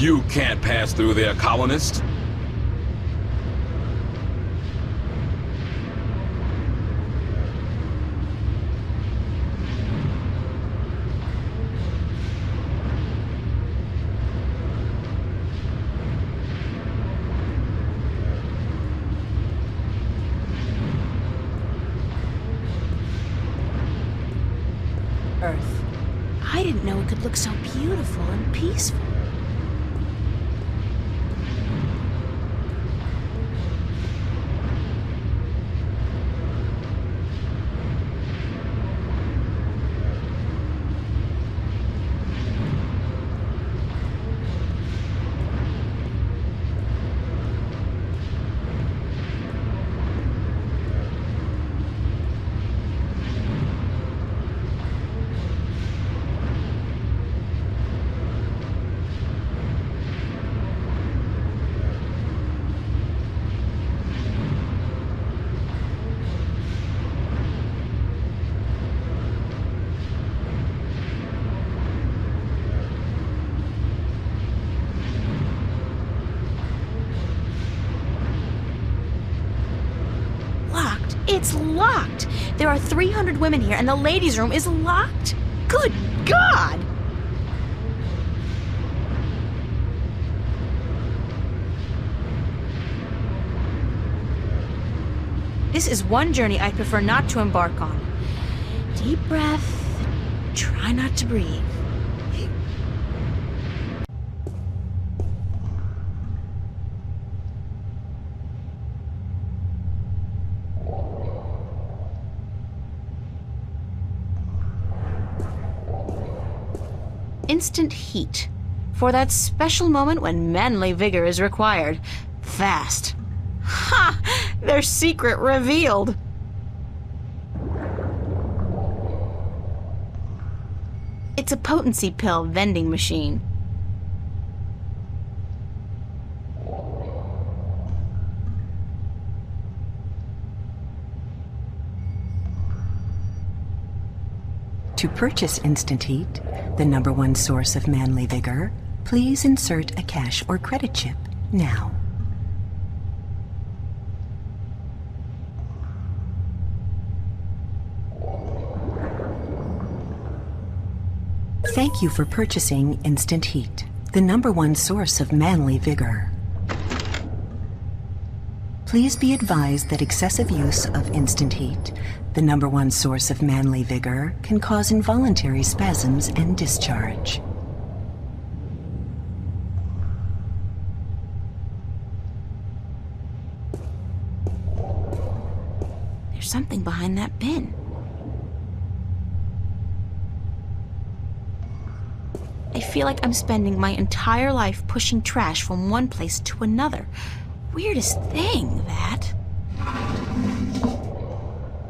You can't pass through there, colonist. Earth. I didn't know it could look so beautiful and peaceful. It's locked! There are 300 women here, and the ladies' room is locked! Good God! This is one journey I'd prefer not to embark on. Deep breath. Try not to breathe. Instant heat. For that special moment when manly vigor is required. Fast. Ha! Their secret revealed! It's a potency pill vending machine. To purchase Instant Heat, the #1 source of manly vigor, please insert a cash or credit chip now. Thank you for purchasing Instant Heat, the #1 source of manly vigor. Please be advised that excessive use of Instant Heat, the #1 source of manly vigor, can cause involuntary spasms and discharge. There's something behind that bin. I feel like I'm spending my entire life pushing trash from one place to another. Weirdest thing, that.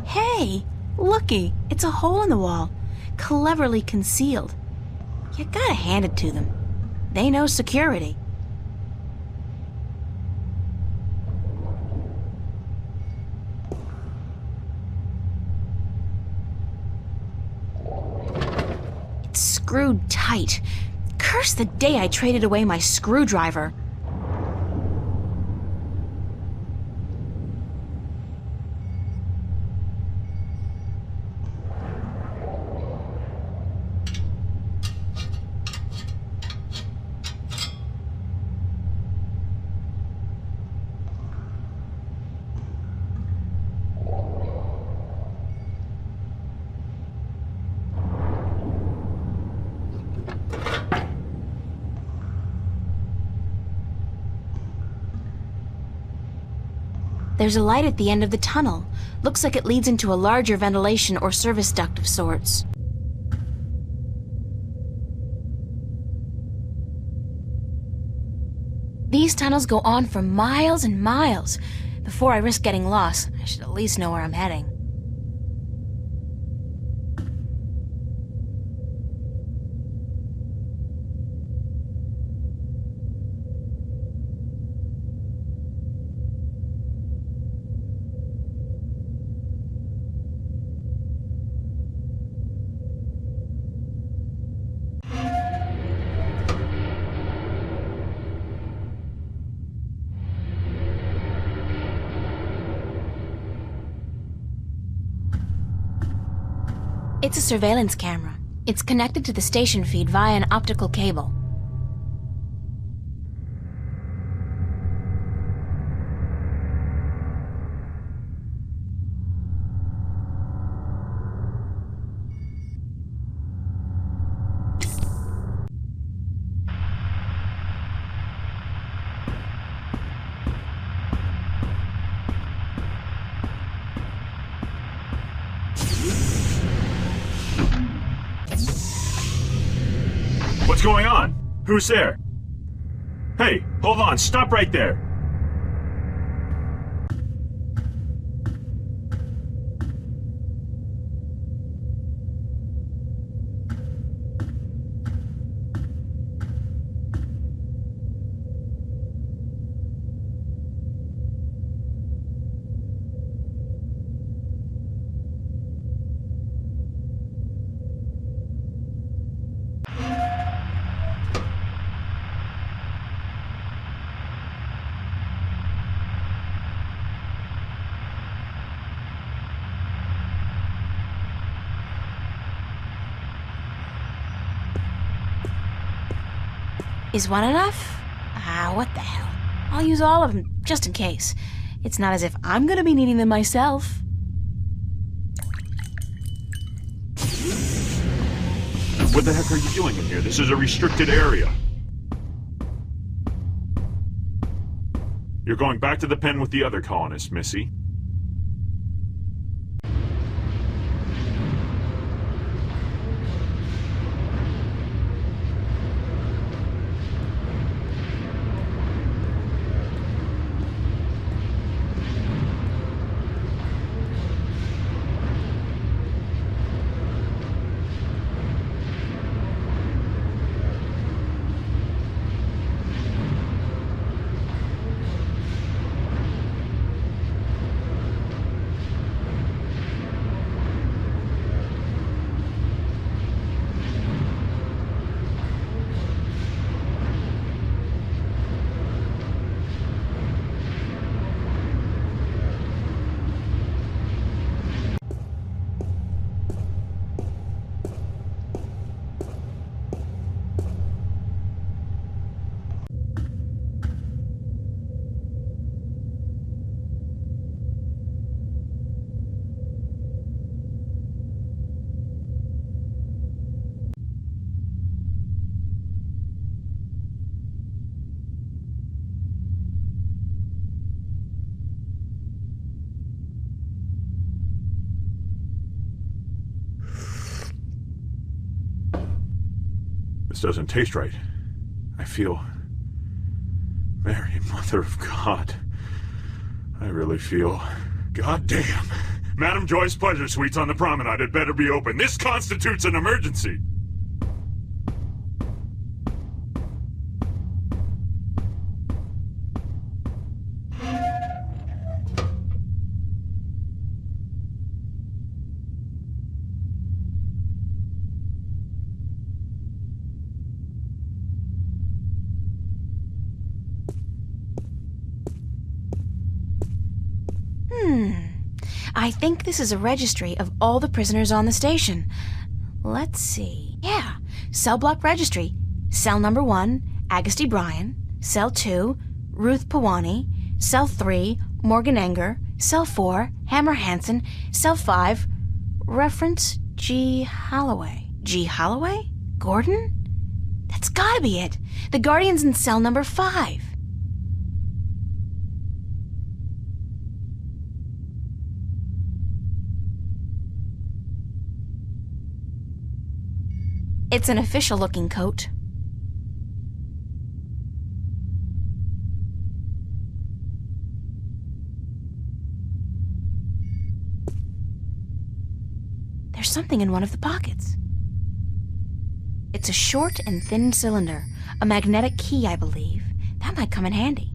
Hey, looky, it's a hole in the wall, cleverly concealed. You gotta hand it to them. They know security. It's screwed tight. Curse the day I traded away my screwdriver. There's a light at the end of the tunnel. Looks like it leads into a larger ventilation or service duct of sorts. These tunnels go on for miles and miles. Before I risk getting lost, I should at least know where I'm heading. It's a surveillance camera. It's connected to the station feed via an optical cable. What's going on? Who's there? Hey, hold on, stop right there. Is one enough? What the hell. I'll use all of them, just in case. It's not as if I'm gonna be needing them myself. What the heck are you doing in here? This is a restricted area. You're going back to the pen with the other colonists, Missy. This doesn't taste right. I feel... Mary, Mother of God. I really feel... God damn. Madam Joy's Pleasure Suites on the promenade had better be open. This constitutes an emergency. I think this is a registry of all the prisoners on the station. Let's see. Yeah, cell block registry. Cell number 1, Agusty Bryan. Cell 2, Ruth Pawani. Cell 3, Morgan Enger. Cell 4, Hammer Hansen. Cell 5, reference G. Holloway. G. Holloway? Gordon? That's gotta be it. The Guardian's in cell number 5. It's an official-looking coat. There's something in one of the pockets. It's a short and thin cylinder, a magnetic key, I believe. That might come in handy.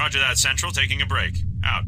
Roger that, Central. Taking a break. Out.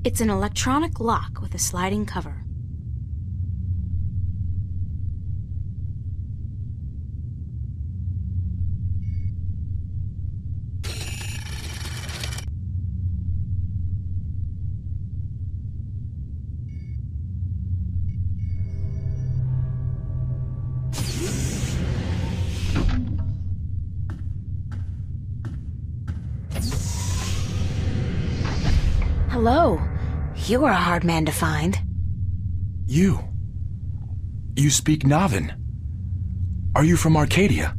It's an electronic lock with a sliding cover. Hello. You are a hard man to find. You speak Navin. Are you from Arcadia?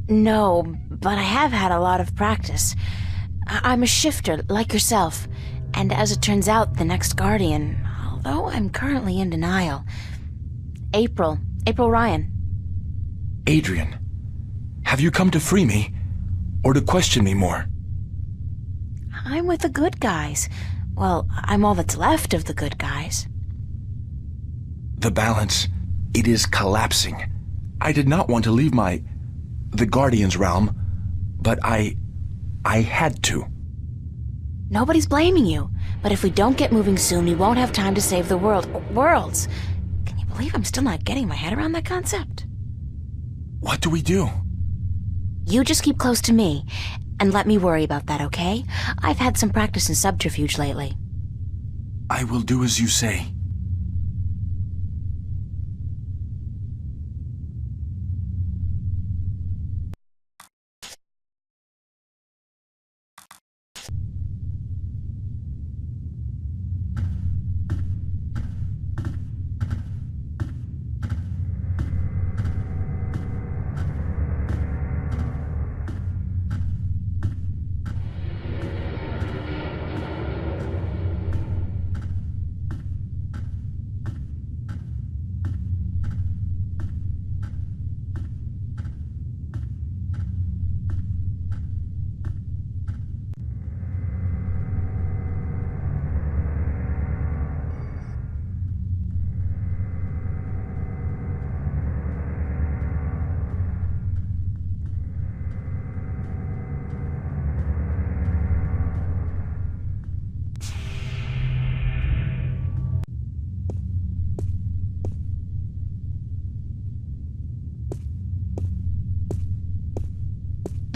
No, but I have had a lot of practice. I'm a shifter, like yourself. And as it turns out, the next Guardian, although I'm currently in denial. April Ryan. Adrian, have you come to free me, or to question me more? I'm with the good guys. Well, I'm all that's left of the good guys. The balance, it is collapsing. I did not want to leave the Guardian's realm, but I had to. Nobody's blaming you, but if we don't get moving soon, we won't have time to save the worlds. Can you believe I'm still not getting my head around that concept? What do we do? You just keep close to me, and let me worry about that, okay? I've had some practice in subterfuge lately. I will do as you say.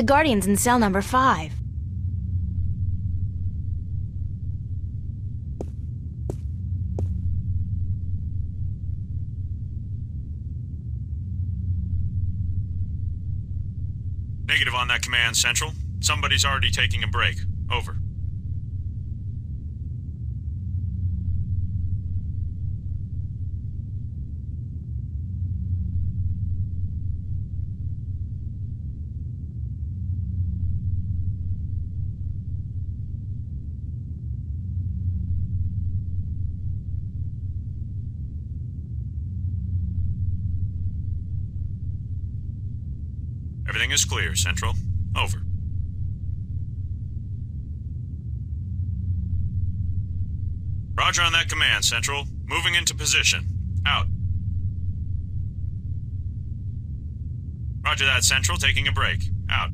The Guardian's in cell number 5. Negative on that command, Central. Somebody's already taking a break. Over. Everything is clear, Central. Over. Roger on that command, Central. Moving into position. Out. Roger that, Central. Taking a break. Out.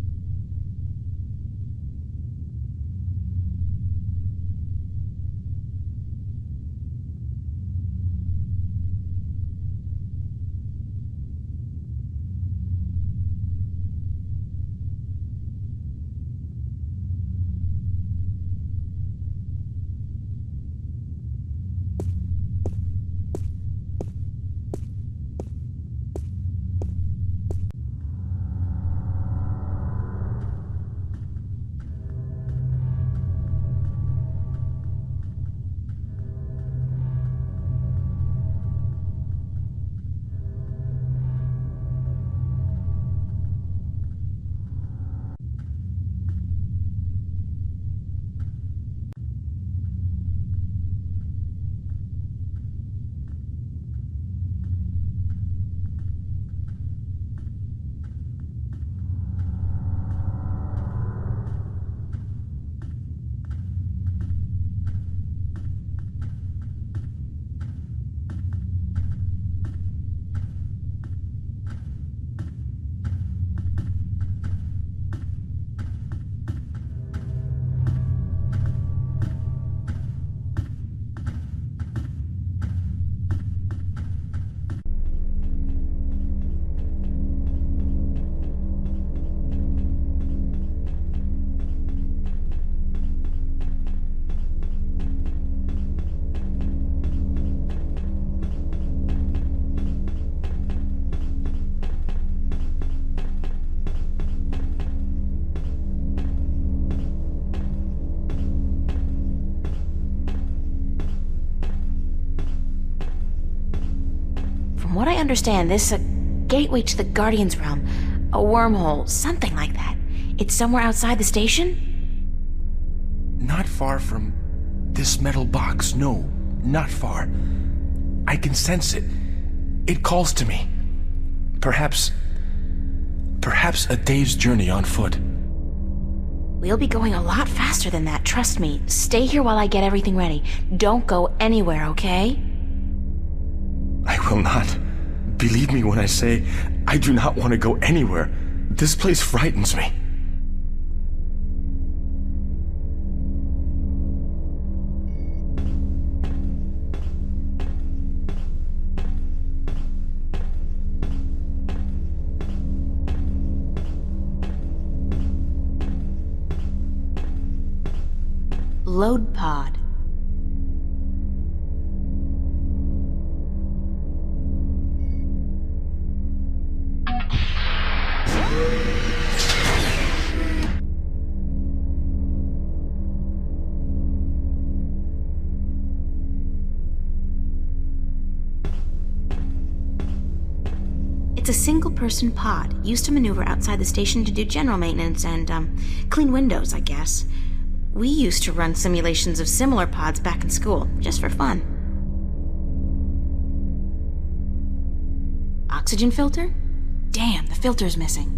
From what I understand, this gateway to the Guardian's realm, a wormhole, something like that. It's somewhere outside the station? Not far from this metal box. No, not far. I can sense it. It calls to me. Perhaps a day's journey on foot. We'll be going a lot faster than that, trust me. Stay here while I get everything ready. Don't go anywhere, okay? I will not. Believe me when I say I do not want to go anywhere. This place frightens me. Load pod. It's a single-person pod, used to maneuver outside the station to do general maintenance and, clean windows, I guess. We used to run simulations of similar pods back in school, just for fun. Oxygen filter? Damn, the filter's missing.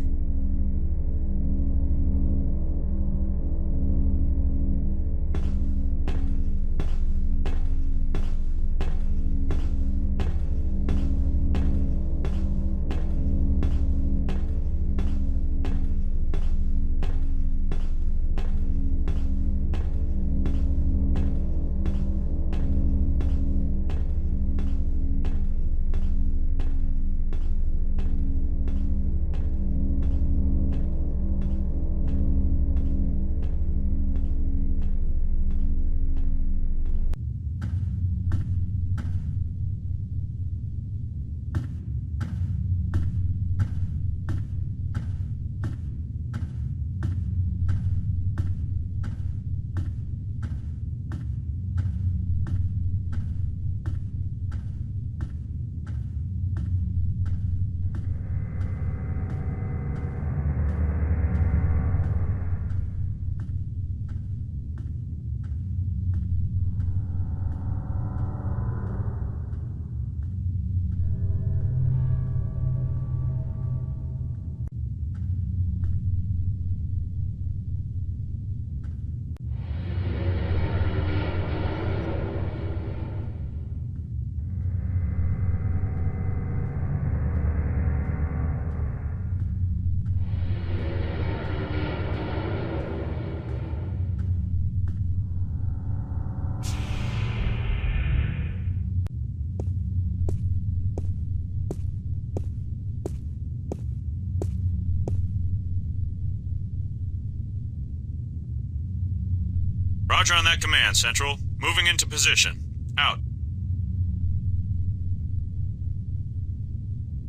Roger on that command, Central. Moving into position. Out.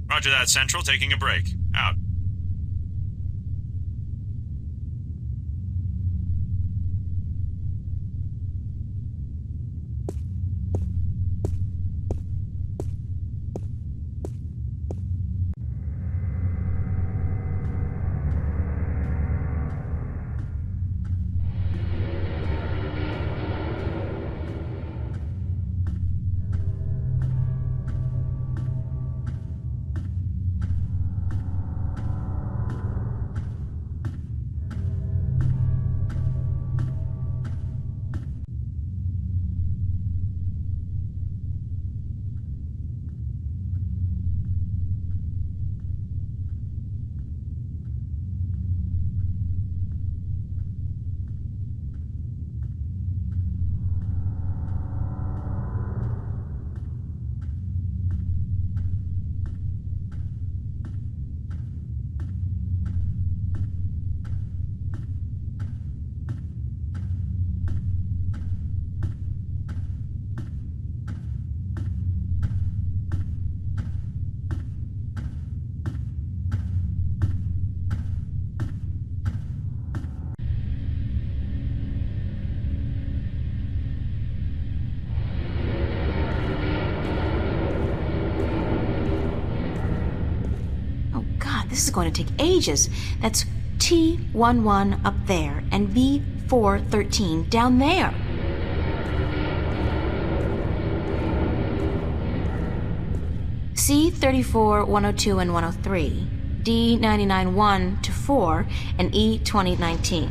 Roger that, Central. Taking a break. Out. This is going to take ages. That's T11 up there and V413 down there. C34, 102, and 103. D99, 1 to 4, and E2019.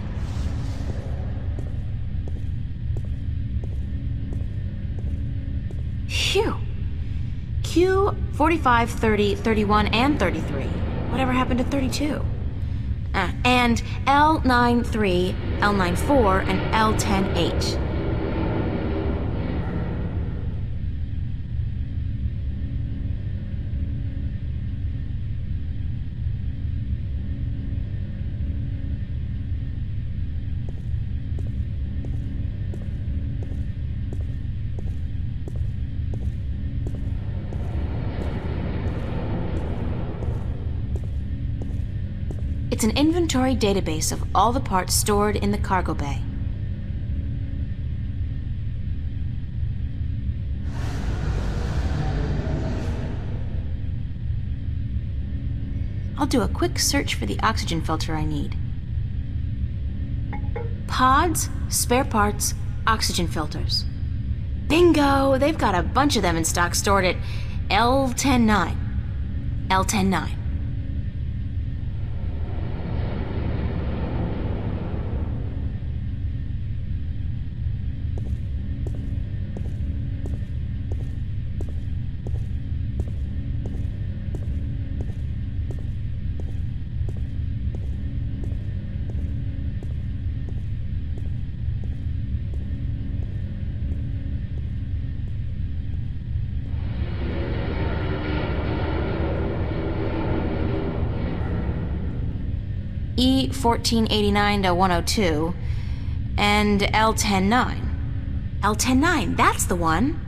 Phew. Q 45, 30, 31, and 33. Whatever happened to 32? And L93, L94, and L10H. It's an inventory database of all the parts stored in the cargo bay. I'll do a quick search for the oxygen filter I need. Pods, spare parts, oxygen filters. Bingo! They've got a bunch of them in stock stored at L109. L109. E1489 to 102, and L109. L109, that's the one.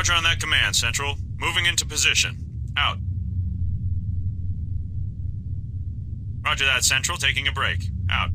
Roger on that command, Central. Moving into position. Out. Roger that, Central. Taking a break. Out.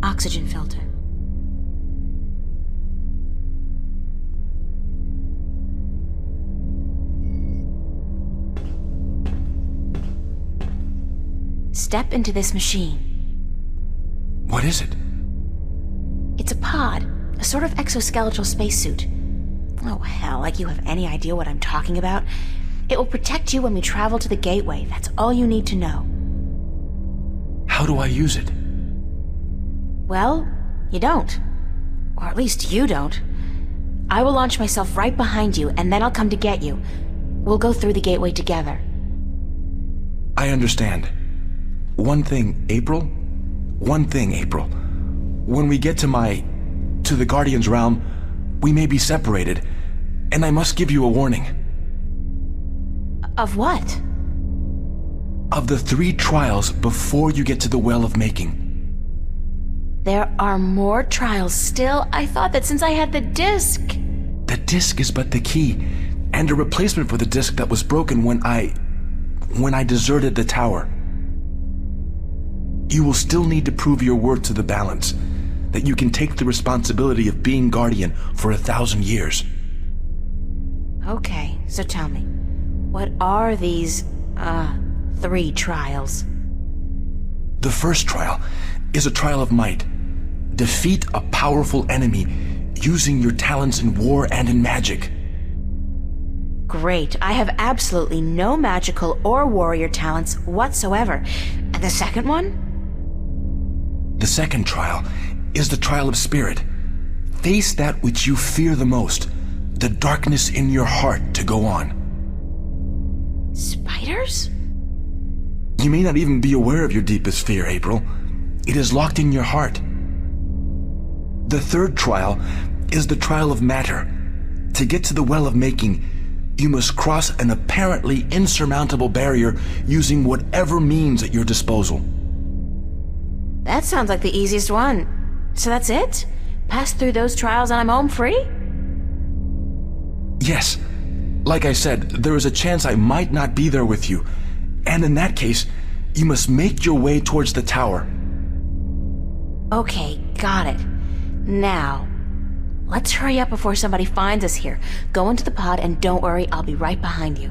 Oxygen filter. Step into this machine. What is it? It's a pod, a sort of exoskeletal spacesuit. Oh, hell, like you have any idea what I'm talking about. It will protect you when we travel to the gateway. That's all you need to know. How do I use it? Well, you don't. Or at least you don't. I will launch myself right behind you, and then I'll come to get you. We'll go through the gateway together. I understand. One thing, April. When we get to the Guardian's realm, we may be separated, and I must give you a warning. Of what? Of the 3 trials before you get to the Well of Making. There are more trials still? I thought that since I had the disc... The disc is but the key, and a replacement for the disc that was broken when I deserted the tower. You will still need to prove your worth to the balance, that you can take the responsibility of being Guardian for 1,000 years. Okay, so tell me, what are these, 3 trials? The first trial is a trial of might. Defeat a powerful enemy using your talents in war and in magic. Great. I have absolutely no magical or warrior talents whatsoever. And the second one? The second trial is the trial of spirit. Face that which you fear the most, the darkness in your heart to go on. Spiders? You may not even be aware of your deepest fear, April. It is locked in your heart. The third trial is the trial of matter. To get to the Well of Making, you must cross an apparently insurmountable barrier using whatever means at your disposal. That sounds like the easiest one. So that's it? Pass through those trials and I'm home free? Yes. Like I said, there is a chance I might not be there with you. And in that case, you must make your way towards the tower. Okay, got it. Now, let's hurry up before somebody finds us here. Go into the pod and don't worry, I'll be right behind you.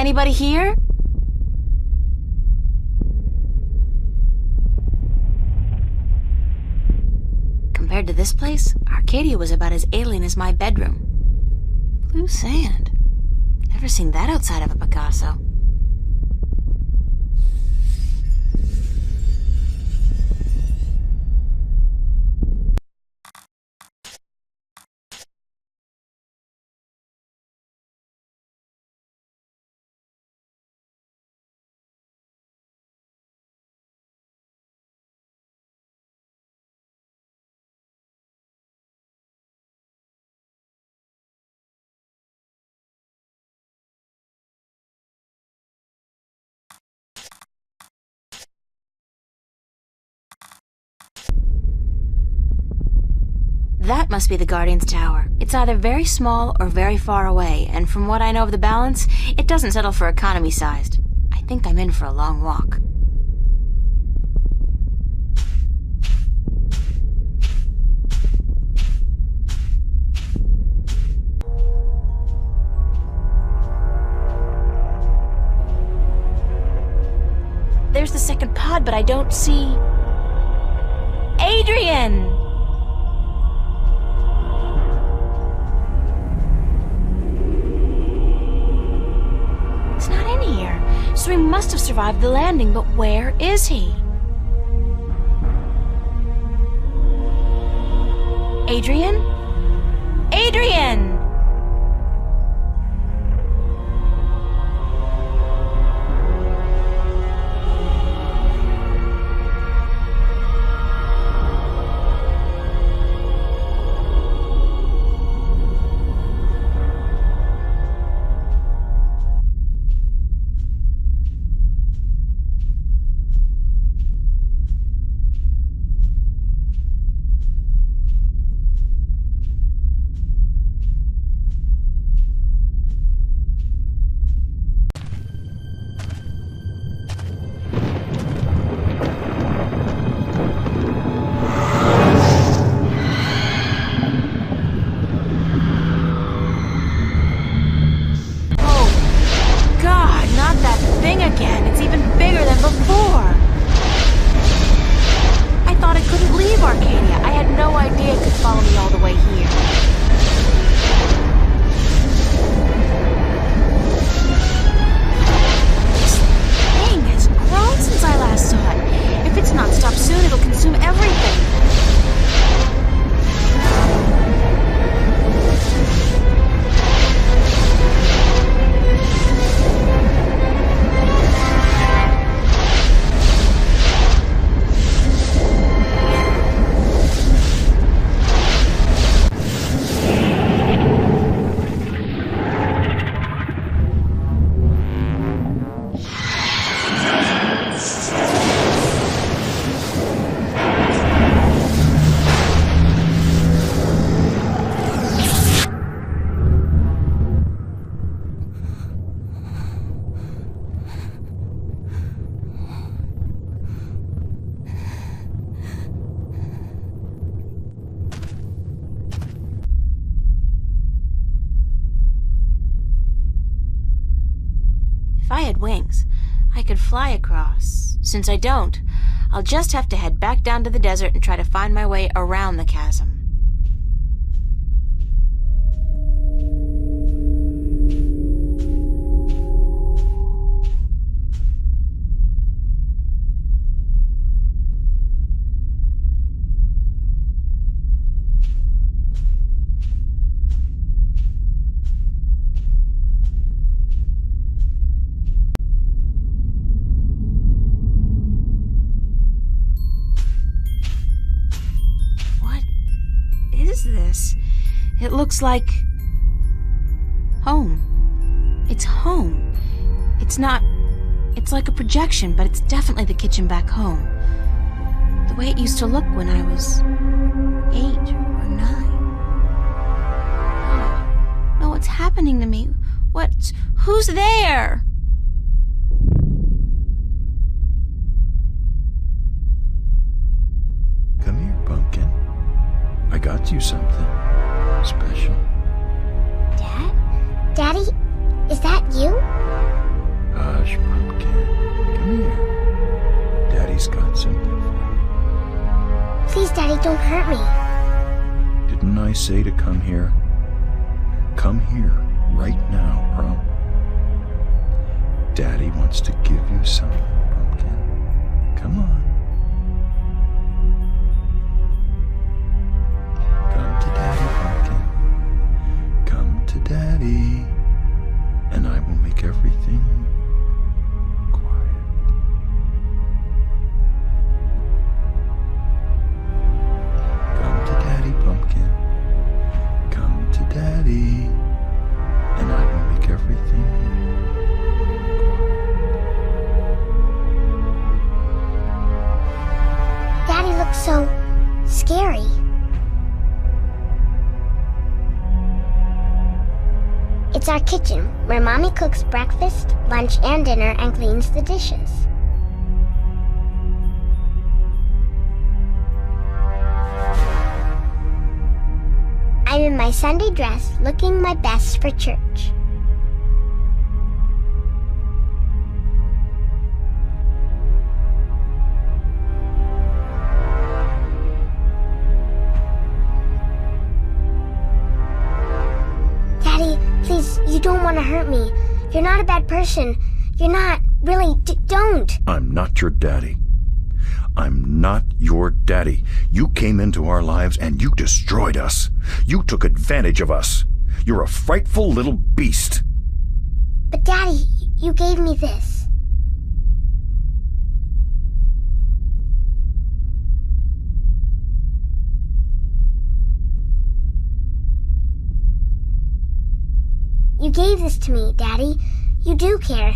Anybody here? Compared to this place, Arcadia was about as alien as my bedroom. Blue sand. Never seen that outside of a Picasso. That must be the Guardian's Tower. It's either very small or very far away, and from what I know of the balance, it doesn't settle for economy-sized. I think I'm in for a long walk. There's the second pod, but I don't see... Adrian! He's not in here, so he must have survived the landing, but where is he? Adrian? Adrian! Again, it's even bigger than before. I thought it couldn't leave Arcadia. I had no idea it could follow me all the way here. This thing has grown since I last saw it. If it's not stopped soon, it'll consume everything. If I had wings, I could fly across. Since I don't, I'll just have to head back down to the desert and try to find my way around the chasm. This? It looks like... home. It's home. It's not... It's like a projection, but it's definitely the kitchen back home. The way it used to look when I was 8 or 9. No, what's happening to me? Who's there? Come here, pumpkin. I got you something special. Dad? Daddy? Is that you? Please, Daddy, don't hurt me. Didn't I say to come here? Come here right now, Pearl. Daddy wants to give you some, pumpkin. Come on. Come to Daddy, pumpkin. Come to Daddy, and I will make everything quiet. Come to Daddy, pumpkin. Come to Daddy, and I will make everything quiet. Daddy looks so scary. It's our kitchen, where Mommy cooks breakfast, lunch, and dinner and cleans the dishes. I'm in my Sunday dress, looking my best for church. Daddy, please, you don't want to hurt me. You're not a bad person. You're not. Really, don't. I'm not your daddy. I'm not your daddy. You came into our lives and you destroyed us. You took advantage of us. You're a frightful little beast. But Daddy, you gave me this. You gave this to me, Daddy. You do care.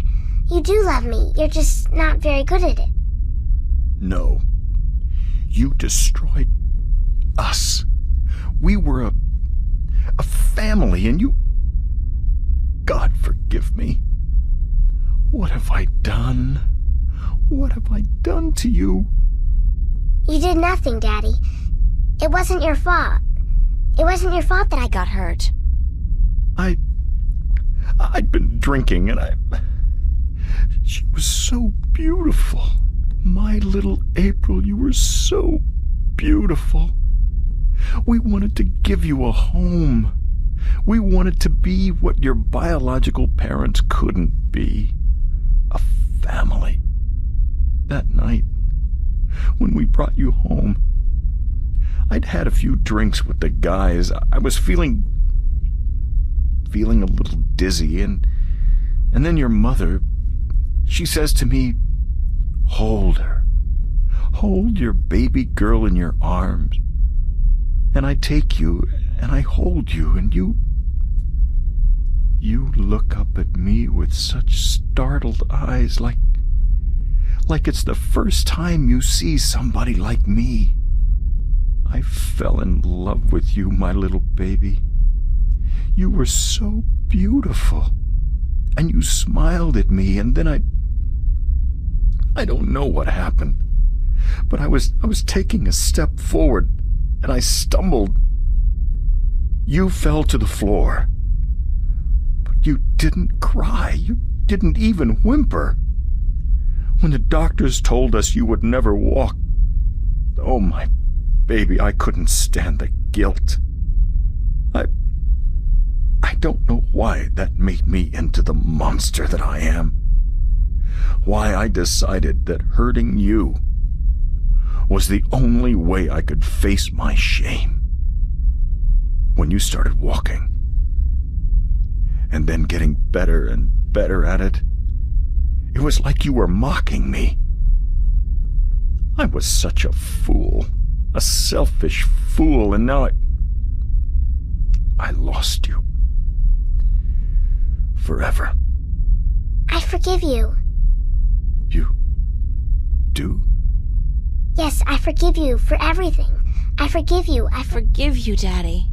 You do love me. You're just not very good at it. No. You destroyed us. We were a family, and you... God forgive me. What have I done? What have I done to you? You did nothing, Daddy. It wasn't your fault. It wasn't your fault that I got hurt. I'd been drinking, and she was so beautiful. My little April, you were so beautiful. We wanted to give you a home. We wanted to be what your biological parents couldn't be. A family. That night, when we brought you home, I'd had a few drinks with the guys. I was feeling a little dizzy, and then your mother, she says to me, "Hold her. Hold your baby girl in your arms." And I take you, and I hold you, and you look up at me with such startled eyes, like it's the first time you see somebody like me. I fell in love with you, my little baby. You were so beautiful, and you smiled at me, and then I don't know what happened, but I was taking a step forward, and I stumbled. You fell to the floor, but you didn't cry. You didn't even whimper. When the doctors told us you would never walk, oh, my baby, I couldn't stand the guilt. I don't know why that made me into the monster that I am. Why I decided that hurting you was the only way I could face my shame. When you started walking, and then getting better and better at it, it was like you were mocking me. I was such a fool, a selfish fool, and now I lost you. Forever. I forgive you. You do? Yes, I forgive you for everything. I forgive you. I Forgive you, Daddy.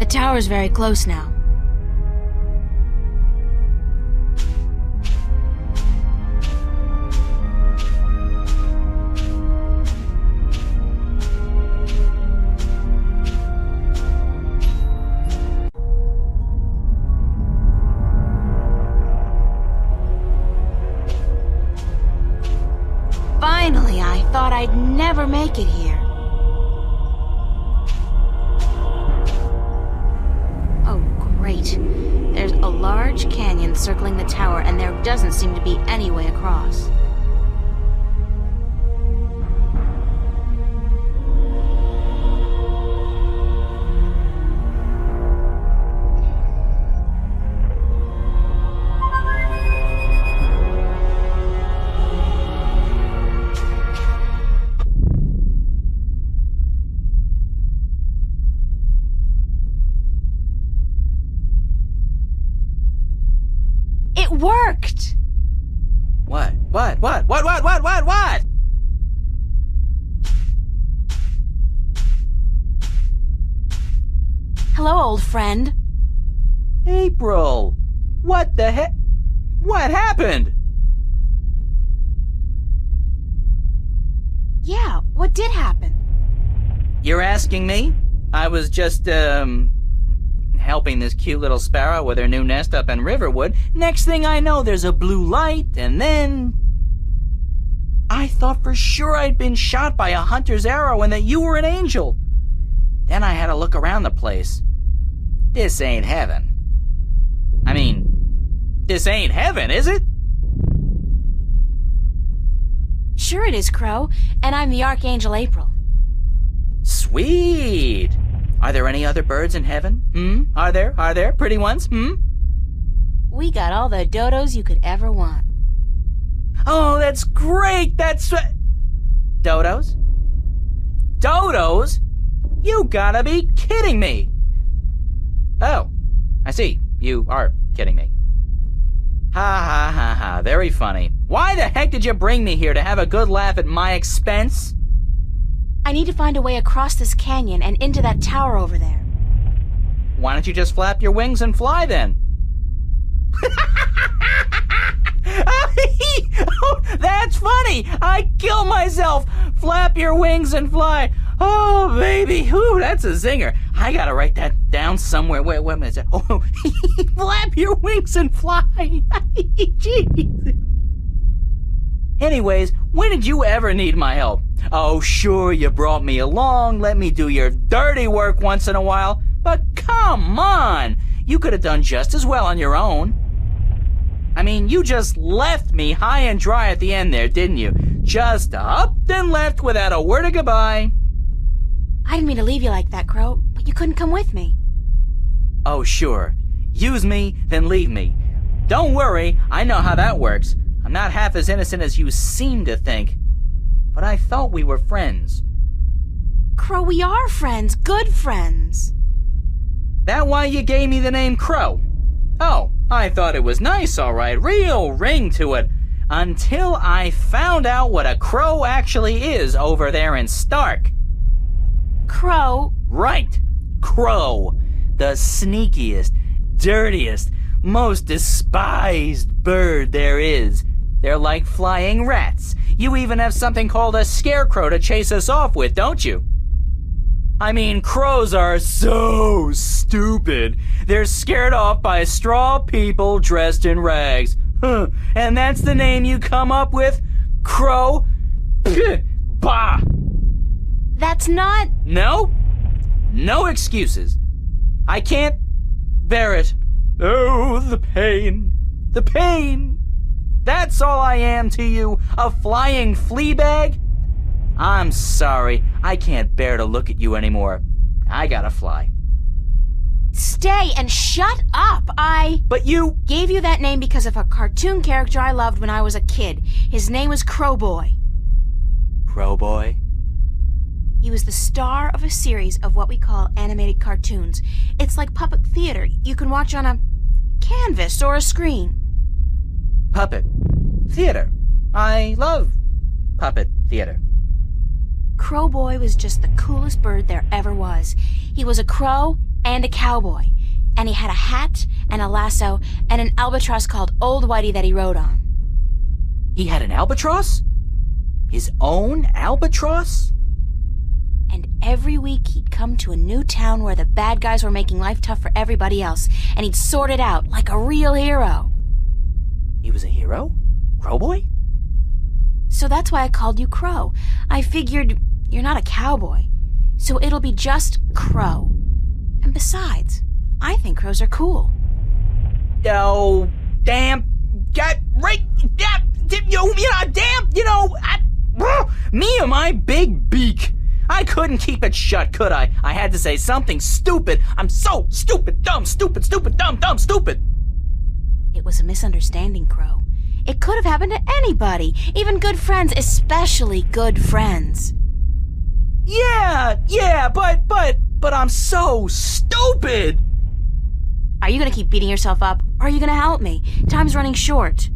The tower's very close now. never make it here. Oh, great. There's a large canyon circling the tower, and there doesn't seem to be any way across. It worked! What? What? Hello, old friend. April! What the heck? What happened? Yeah, what did happen? You're asking me? I was just, helping this cute little sparrow with her new nest up in Riverwood. Next thing I know, there's a blue light, and then... I thought for sure I'd been shot by a hunter's arrow and that you were an angel. Then I had to look around the place. This ain't heaven. I mean, this ain't heaven, is it? Sure it is, Crow, and I'm the Archangel April. Sweet! Are there any other birds in heaven? Are there? Pretty ones? We got all the dodos you could ever want. Oh, that's great! Dodos? Dodos? You gotta be kidding me! Oh, I see. You are kidding me. Ha, very funny. Why the heck did you bring me here, to have a good laugh at my expense? I need to find a way across this canyon and into that tower over there. Why don't you just flap your wings and fly then? Oh, that's funny! I kill myself! Flap your wings and fly! Oh, baby! Whew, that's a zinger. I gotta write that down somewhere. Wait a minute. Oh, flap your wings and fly! Jeez. Anyways, when did you ever need my help? Oh, sure, you brought me along, let me do your dirty work once in a while, but come on! You could have done just as well on your own. I mean, you just left me high and dry at the end there, didn't you? Just up and left without a word of goodbye. I didn't mean to leave you like that, Crow, but you couldn't come with me. Oh, sure. Use me, then leave me. Don't worry, I know how that works. I'm not half as innocent as you seem to think. But I thought we were friends. Crow, we are friends, good friends. That why you gave me the name Crow? Oh, I thought it was nice, all right, real ring to it. Until I found out what a crow actually is over there in Stark. Crow? Right, crow. The sneakiest, dirtiest, most despised bird there is. They're like flying rats. You even have something called a scarecrow to chase us off with, don't you? I mean, crows are so stupid. They're scared off by straw people dressed in rags. Huh. And that's the name you come up with? Crow? Pah! Bah! That's not... No? No excuses. I can't bear it. Oh, the pain. The pain. That's all I am to you, a flying flea bag? I'm sorry, I can't bear to look at you anymore. I gotta fly. Stay and shut up, But you... gave you that name because of a cartoon character I loved when I was a kid. His name was Crowboy. Crowboy? He was the star of a series of what we call animated cartoons. It's like puppet theater you can watch on a canvas or a screen. Puppet theater. I love puppet theater. Crowboy was just the coolest bird there ever was. He was a crow and a cowboy, and he had a hat and a lasso and an albatross called Old Whitey that he rode on. He had an albatross? His own albatross? And every week he'd come to a new town where the bad guys were making life tough for everybody else, and he'd sort it out like a real hero. He was a hero? Crowboy? So that's why I called you Crow. I figured you're not a cowboy, so it'll be just Crow. And besides, I think crows are cool. Oh, damn. Damn, me and my big beak. I couldn't keep it shut, could I? I had to say something stupid. I'm so stupid, dumb, stupid, dumb, stupid. It was a misunderstanding, Crow. It could have happened to anybody, even good friends, especially good friends. Yeah, but I'm so stupid. Are you gonna keep beating yourself up, or are you gonna help me? Time's running short.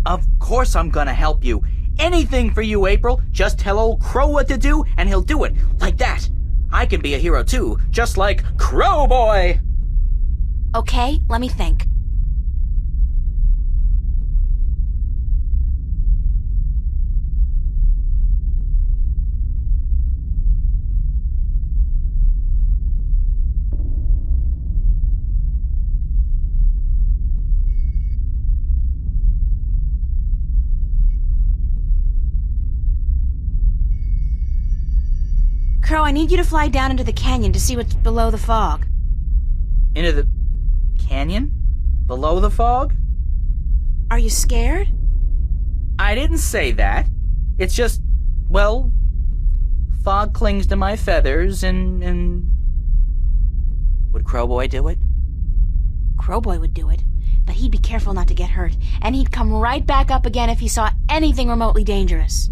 Of course I'm gonna help you. Anything for you, April. Just tell old Crow what to do, and he'll do it. Like that. I can be a hero too, just like Crow Boy. Okay, let me think. Crow, I need you to fly down into the canyon to see what's below the fog. Into the canyon? Below the fog? Are you scared? I didn't say that. It's just, well, fog clings to my feathers and... Would Crowboy do it? Crowboy would do it, but he'd be careful not to get hurt, and he'd come right back up again if he saw anything remotely dangerous.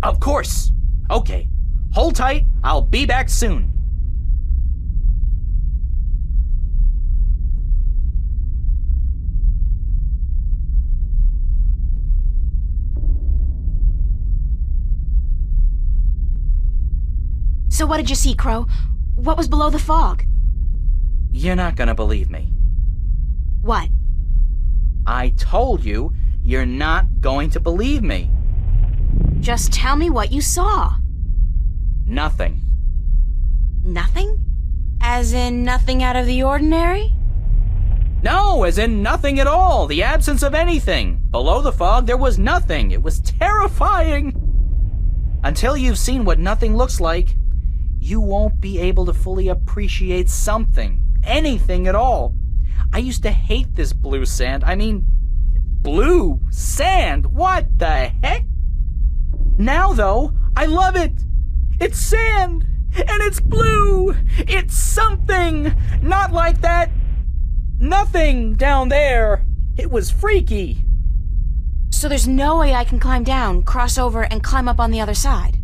Of course. Okay. Hold tight. I'll be back soon. So what did you see, Crow? What was below the fog? You're not gonna believe me. What? I told you, you're not going to believe me. Just tell me what you saw. Nothing. Nothing? As in nothing out of the ordinary? No, as in nothing at all. The absence of anything. Below the fog, there was nothing. It was terrifying. Until you've seen what nothing looks like, you won't be able to fully appreciate something. Anything at all. I used to hate this blue sand. I mean, blue sand. What the heck? Now, though, I love it. It's sand, and it's blue. It's something. Not like that. Nothing down there. It was freaky. So there's no way I can climb down, cross over, and climb up on the other side?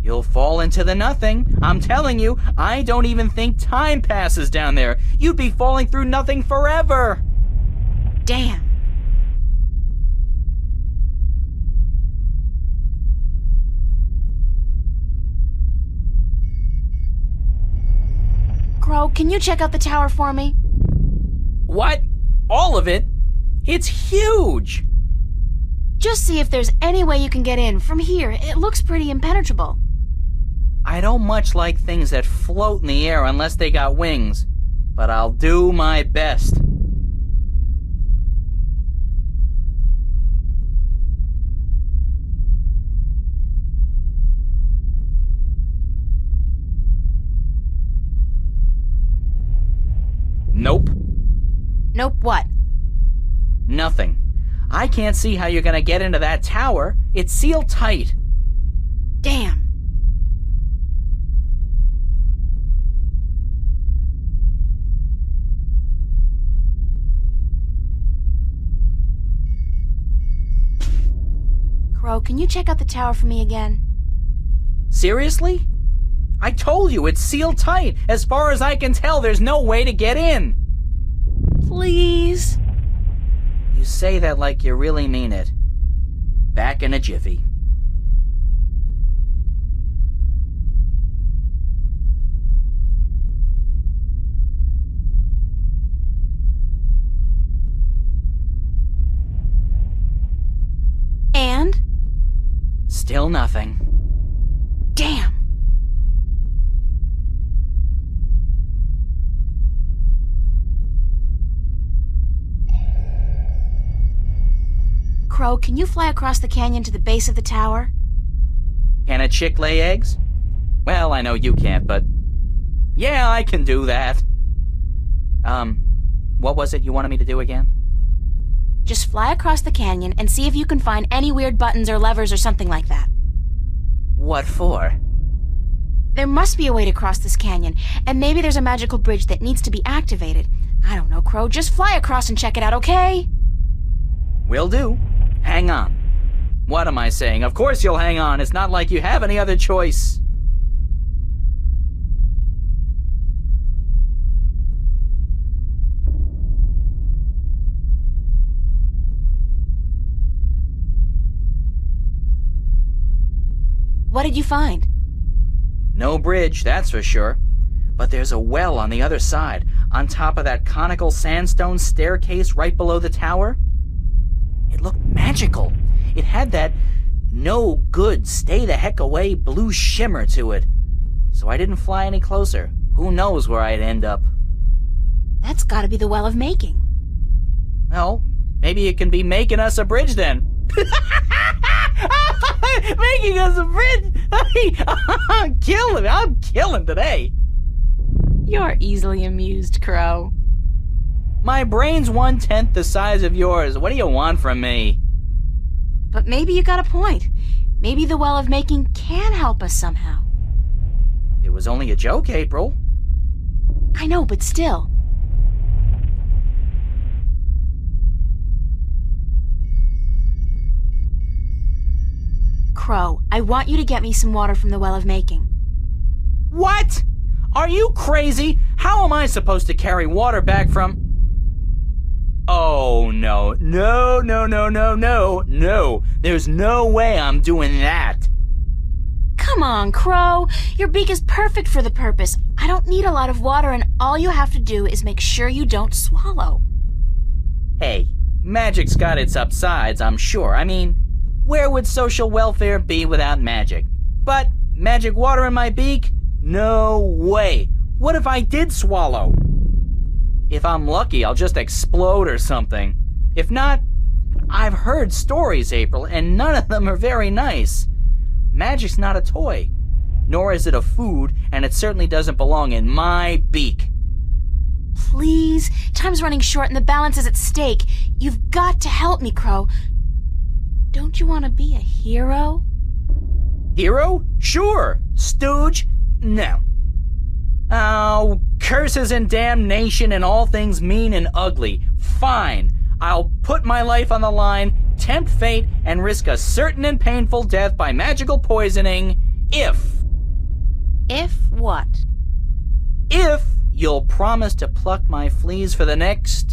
You'll fall into the nothing. I'm telling you, I don't even think time passes down there. You'd be falling through nothing forever. Damn. Crow, can you check out the tower for me? What? All of it? It's huge! Just see if there's any way you can get in. From here, it looks pretty impenetrable. I don't much like things that float in the air unless they got wings, but I'll do my best. Nope. Nope, what? Nothing. I can't see how you're gonna get into that tower. It's sealed tight. Damn. Crow, can you check out the tower for me again? Seriously? I told you, it's sealed tight. As far as I can tell, there's no way to get in. Please? You say that like you really mean it. Back in a jiffy. And? Still nothing. Damn. Crow, can you fly across the canyon to the base of the tower? Can a chick lay eggs? Well, I know you can't, but... yeah, I can do that. What was it you wanted me to do again? Just fly across the canyon and see if you can find any weird buttons or levers or something like that. What for? There must be a way to cross this canyon, and maybe there's a magical bridge that needs to be activated. I don't know, Crow. Just fly across and check it out, okay? Will do. Hang on. What am I saying? Of course you'll hang on. It's not like you have any other choice. What did you find? No bridge, that's for sure. But there's a well on the other side, on top of that conical sandstone staircase right below the tower. It looked magical. It had that no good, stay the heck away blue shimmer to it. So I didn't fly any closer. Who knows where I'd end up? That's gotta be the Well of Making. Well, maybe it can be making us a bridge then. Making us a bridge! I'm killing today. You're easily amused, Crow. My brain's 1/10 the size of yours. What do you want from me? But maybe you got a point. Maybe the Well of Making can help us somehow. It was only a joke, April. I know, but still. Crow, I want you to get me some water from the Well of Making. What? Are you crazy? How am I supposed to carry water back from... Oh, no. No. There's no way I'm doing that. Come on, Crow. Your beak is perfect for the purpose. I don't need a lot of water, and all you have to do is make sure you don't swallow. Hey, magic's got its upsides, I'm sure. I mean, where would social welfare be without magic? But magic water in my beak? No way. What if I did swallow? If I'm lucky, I'll just explode or something. If not, I've heard stories, April, and none of them are very nice. Magic's not a toy, nor is it a food, and it certainly doesn't belong in my beak. Please, time's running short and the balance is at stake. You've got to help me, Crow. Don't you want to be a hero? Hero? Sure. Stooge? No. Oh, curses and damnation and all things mean and ugly. Fine. I'll put my life on the line, tempt fate, and risk a certain and painful death by magical poisoning if... If what? If you'll promise to pluck my fleas for the next,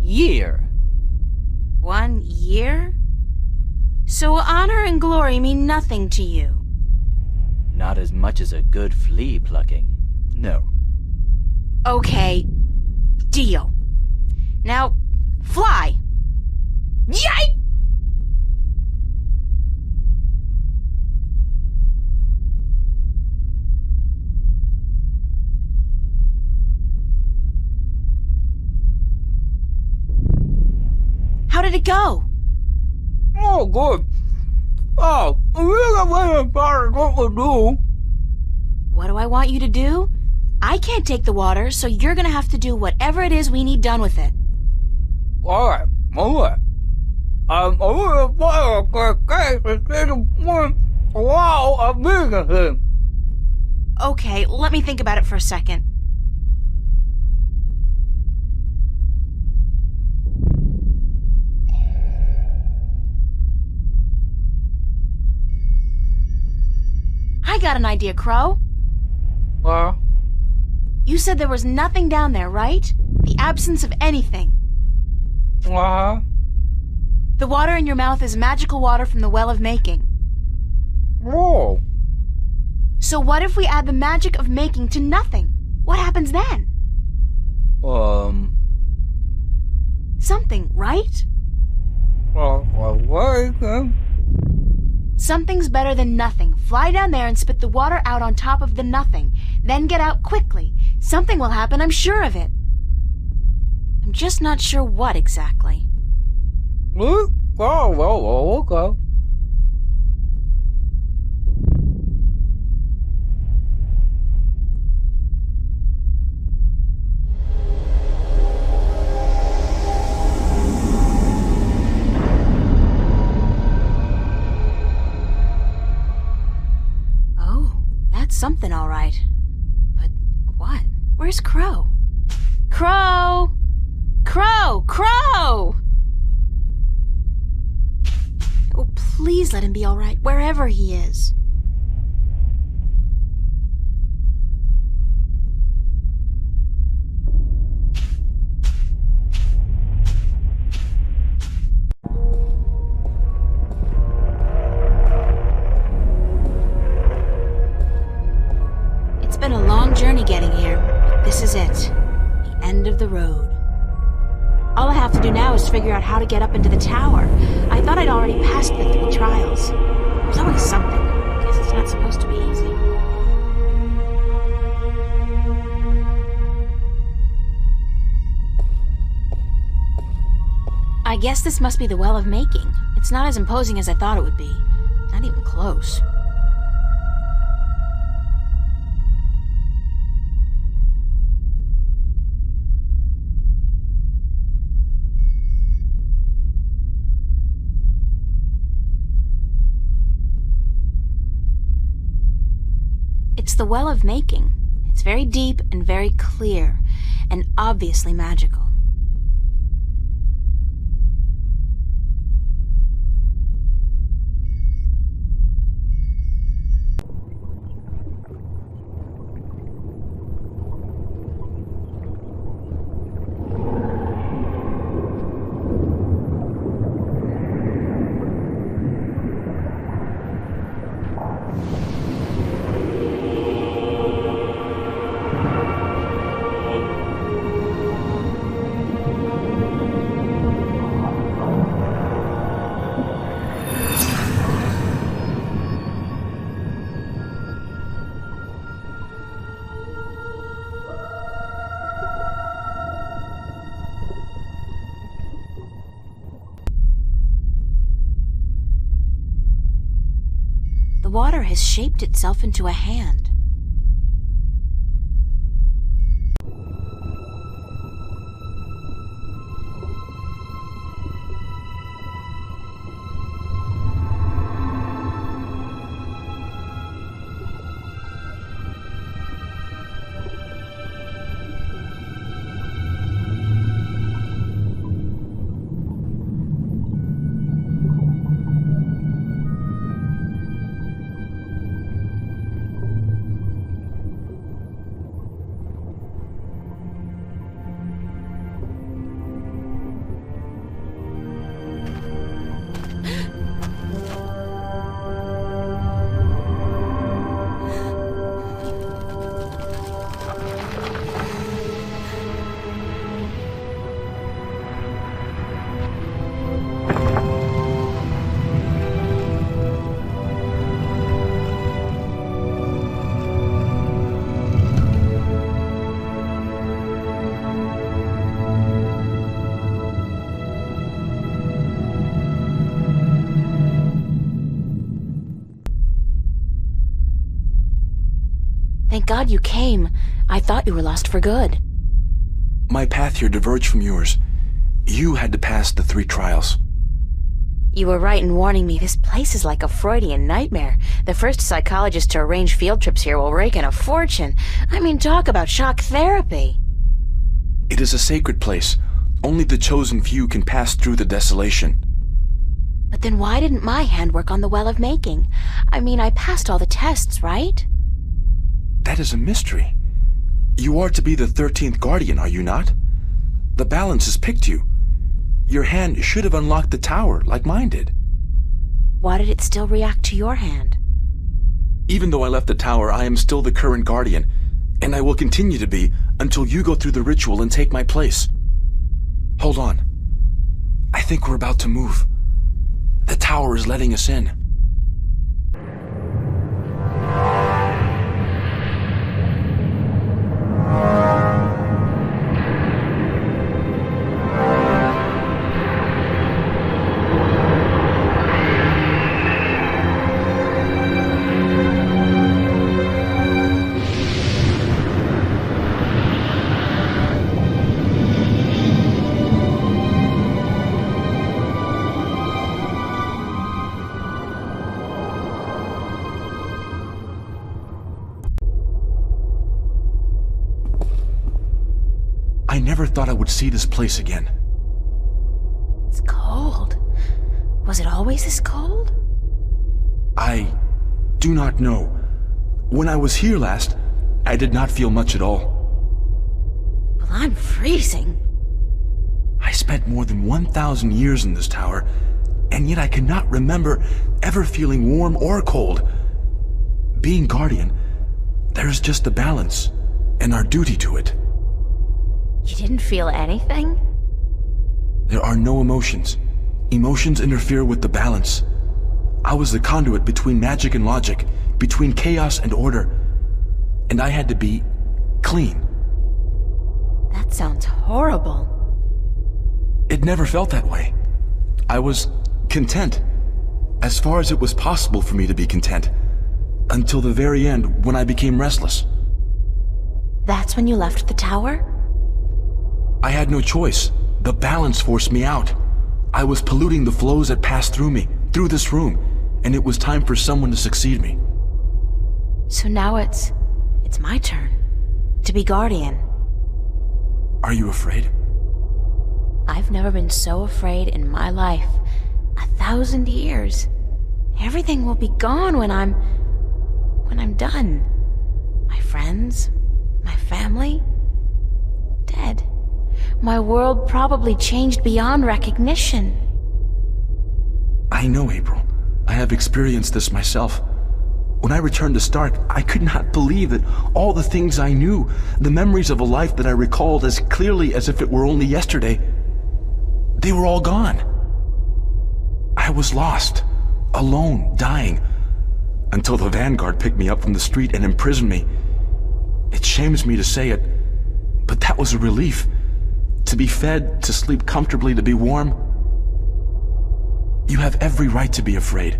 year. 1 year? So honor and glory mean nothing to you? Not as much as a good flea plucking. No. Okay, deal. Now, fly! Yike! How did it go? Oh, good. Oh, what to do. What do I want you to do? I can't take the water, so you're gonna have to do whatever it is we need done with it. All right. Okay, let me think about it for a second. I got an idea, Crow. You said there was nothing down there, right? The absence of anything. The water in your mouth is magical water from the Well of Making. Oh. So what if we add the magic of making to nothing? What happens then? Something, right? Something's better than nothing. Fly down there and spit the water out on top of the nothing. Then get out quickly. Something will happen, I'm sure of it. I'm just not sure what exactly. Oh, okay. Oh, that's something, all right. But what? Where's Crow? Crow! Crow! Crow! Oh, please let him be all right, wherever he is. It's been a long journey getting here, but this is it. The end of the road. All I have to do now is figure out how to get up into the tower. I thought I'd already passed the 3 trials. There's always something. Guess it's not supposed to be easy. I guess this must be the Well of Making. It's not as imposing as I thought it would be. Not even close. It's the Well of Making. It's very deep and very clear, and obviously magical. The water has shaped itself into a hand. Thank God you came. I thought you were lost for good. My path here diverged from yours. You had to pass the 3 trials. You were right in warning me. This place is like a Freudian nightmare. The first psychologist to arrange field trips here will rake in a fortune. I mean, talk about shock therapy. It is a sacred place. Only the chosen few can pass through the desolation. But then why didn't my hand work on the Well of Making? I mean, I passed all the tests, right? That is a mystery. You are to be the 13th Guardian, are you not? The balance has picked you. Your hand should have unlocked the tower, like mine did. Why did it still react to your hand? Even though I left the tower, I am still the current Guardian, and I will continue to be until you go through the ritual and take my place. Hold on. I think we're about to move. The tower is letting us in. never thought I would see this place again. It's cold. Was it always this cold? I do not know. When I was here last, I did not feel much at all. Well, I'm freezing. I spent more than 1,000 years in this tower, and yet I cannot remember ever feeling warm or cold. Being Guardian, there is just a balance, and our duty to it. You didn't feel anything? There are no emotions. Emotions interfere with the balance. I was the conduit between magic and logic, between chaos and order, and I had to be clean. That sounds horrible. It never felt that way. I was content, as far as it was possible for me to be content, until the very end when I became restless. That's when you left the tower? I had no choice. The balance forced me out. I was polluting the flows that passed through me, through this room, and it was time for someone to succeed me. So now it's my turn to be Guardian. Are you afraid? I've never been so afraid in my life. 1,000 years. Everything will be gone when I'm done. My friends, my family, dead. My world probably changed beyond recognition. I know, April. I have experienced this myself. When I returned to Stark, I could not believe that all the things I knew, the memories of a life that I recalled as clearly as if it were only yesterday, they were all gone. I was lost, alone, dying, until the Vanguard picked me up from the street and imprisoned me. It shames me to say it, but that was a relief. To be fed, to sleep comfortably, to be warm. You have every right to be afraid,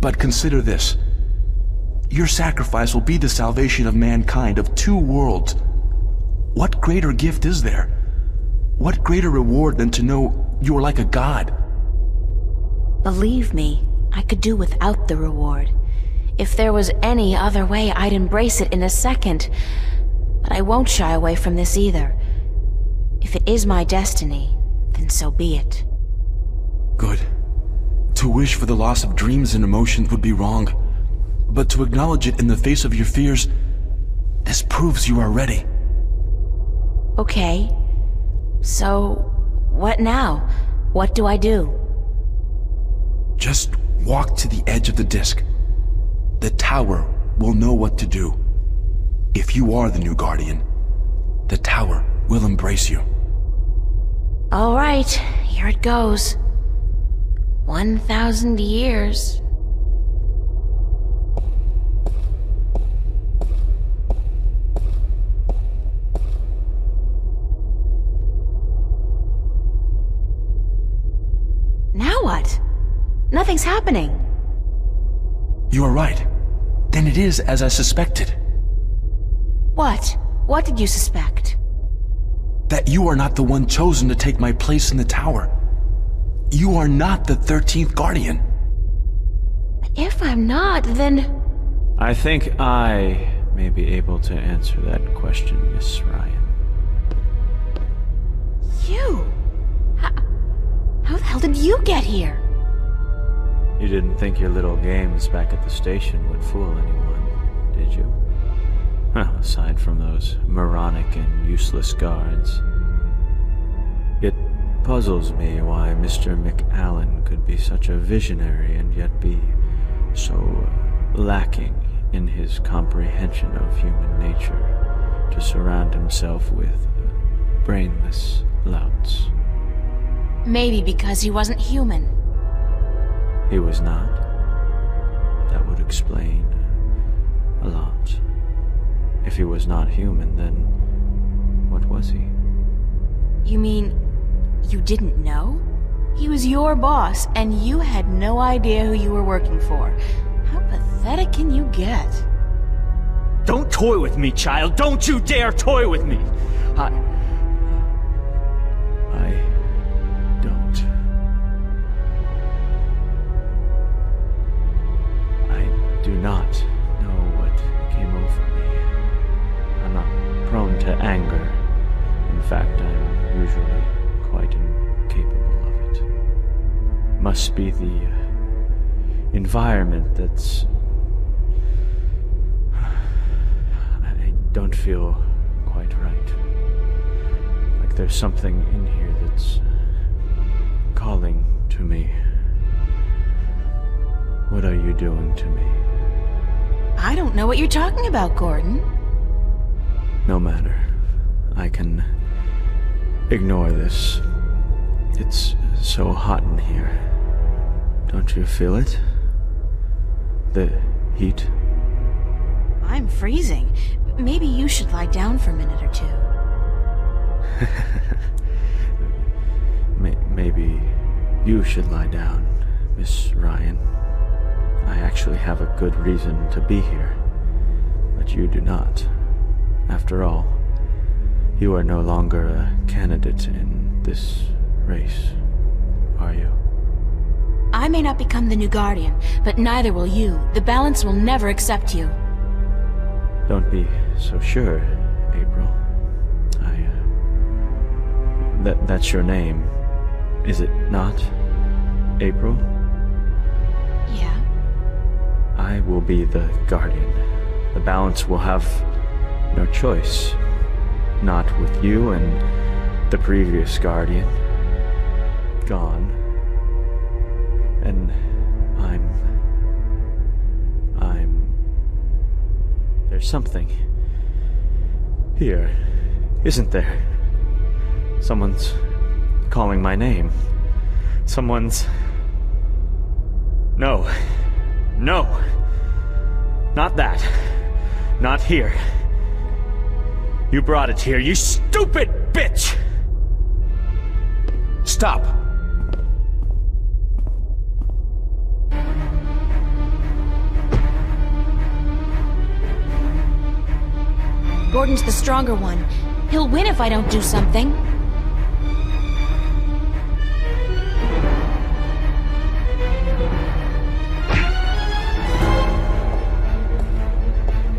but consider this. Your sacrifice will be the salvation of mankind, of two worlds. What greater gift is there? What greater reward than to know you are like a god? Believe me, I could do without the reward. If there was any other way, I'd embrace it in a second. But I won't shy away from this either. If it is my destiny, then so be it. Good. To wish for the loss of dreams and emotions would be wrong. But to acknowledge it in the face of your fears, this proves you are ready. Okay. So, what now? What do I do? Just walk to the edge of the disc. The tower will know what to do. If you are the new Guardian, the tower will embrace you. All right, here it goes. 1,000 years. Now what? Nothing's happening. You are right. Then it is as I suspected. What? What did you suspect? That you are not the one chosen to take my place in the tower. You are not the 13th Guardian. If I'm not, then... I think I may be able to answer that question, Miss Ryan. You? How the hell did you get here? You didn't think your little games back at the station would fool anyone, did you? Aside from those moronic and useless guards. It puzzles me why Mr. McAllen could be such a visionary and yet be so lacking in his comprehension of human nature to surround himself with brainless louts. Maybe because he wasn't human. He was not. That would explain a lot. If he was not human, then what was he? You mean you didn't know? He was your boss, and you had no idea who you were working for. How pathetic can you get? Don't toy with me, child! Don't you dare toy with me! I don't. I do not know what came over me. I'm not prone to anger. In fact, I'm usually quite incapable of it. Must be the environment that's... I don't feel quite right. Like there's something in here that's calling to me. What are you doing to me? I don't know what you're talking about, Gordon. No matter. I can ignore this. It's so hot in here. Don't you feel it? The heat? I'm freezing. Maybe you should lie down for a minute or two. Maybe you should lie down, Miss Ryan. I actually have a good reason to be here, but you do not. After all, you are no longer a candidate in this race, are you? I may not become the new Guardian, but neither will you. The balance will never accept you. Don't be so sure, April. That's your name, is it not? April? Yeah. I will be the Guardian. The balance will have no choice. Not with you and the previous Guardian gone. And there's something here, isn't there? Someone's calling my name. Someone's... No. Not that. Not here. You brought it here, you stupid bitch! Stop! Gordon's the stronger one. He'll win if I don't do something.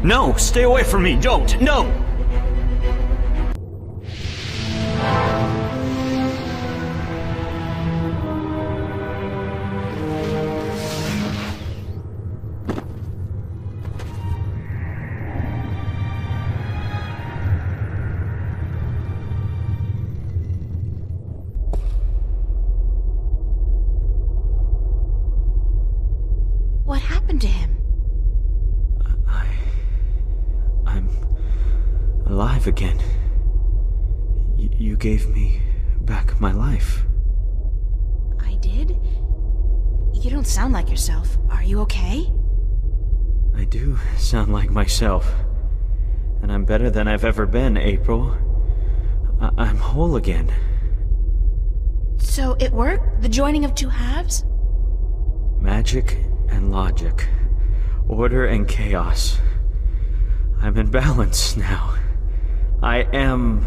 No, stay away from me, don't, no! What happened to him? I'm alive again. You gave me back my life. I did? You don't sound like yourself. Are you okay? I do sound like myself. And I'm better than I've ever been, April. I'm whole again. So it worked? The joining of two halves? Magic and logic. Order and chaos. I'm in balance now. I am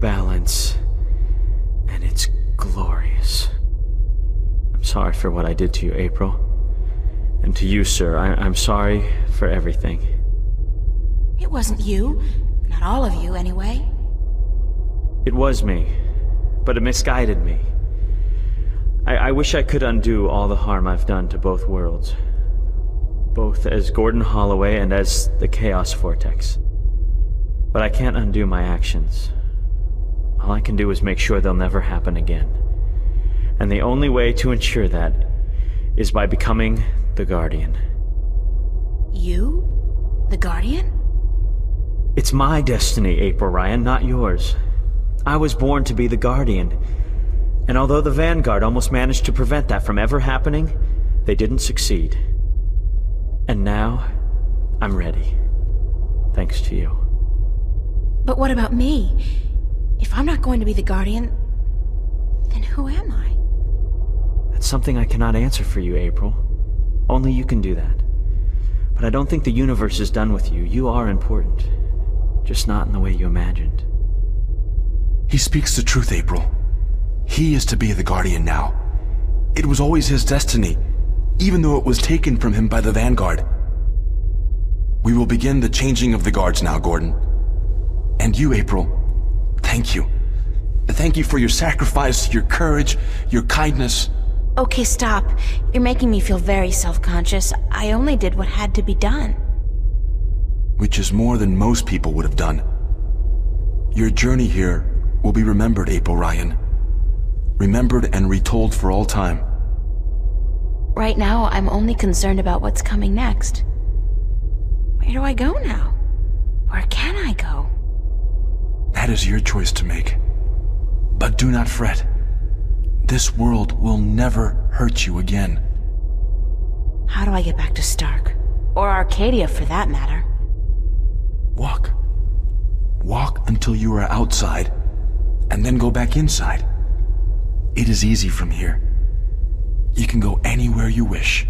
balance. And it's glorious. I'm sorry for what I did to you, April. And to you, sir, I'm sorry for everything. It wasn't you. Not all of you, anyway. It was me, but it misguided me. I wish I could undo all the harm I've done to both worlds. Both as Gordon Holloway and as the Chaos Vortex. But I can't undo my actions. All I can do is make sure they'll never happen again. And the only way to ensure that is by becoming the Guardian. You? The Guardian? It's my destiny, April Ryan, not yours. I was born to be the Guardian. And although the Vanguard almost managed to prevent that from ever happening, they didn't succeed. And now, I'm ready. Thanks to you. But what about me? If I'm not going to be the Guardian, then who am I? That's something I cannot answer for you, April. Only you can do that. But I don't think the universe is done with you. You are important. Just not in the way you imagined. He speaks the truth, April. He is to be the Guardian now. It was always his destiny, even though it was taken from him by the Vanguard. We will begin the changing of the guards now, Gordon. And you, April, thank you. Thank you for your sacrifice, your courage, your kindness. Okay, stop. You're making me feel very self-conscious. I only did what had to be done. Which is more than most people would have done. Your journey here will be remembered, April Ryan. Remembered and retold for all time. Right now, I'm only concerned about what's coming next. Where do I go now? Where can I go? That is your choice to make. But do not fret. This world will never hurt you again. How do I get back to Stark? Or Arcadia, for that matter? Walk. Walk until you are outside, and then go back inside. It is easy from here. You can go anywhere you wish.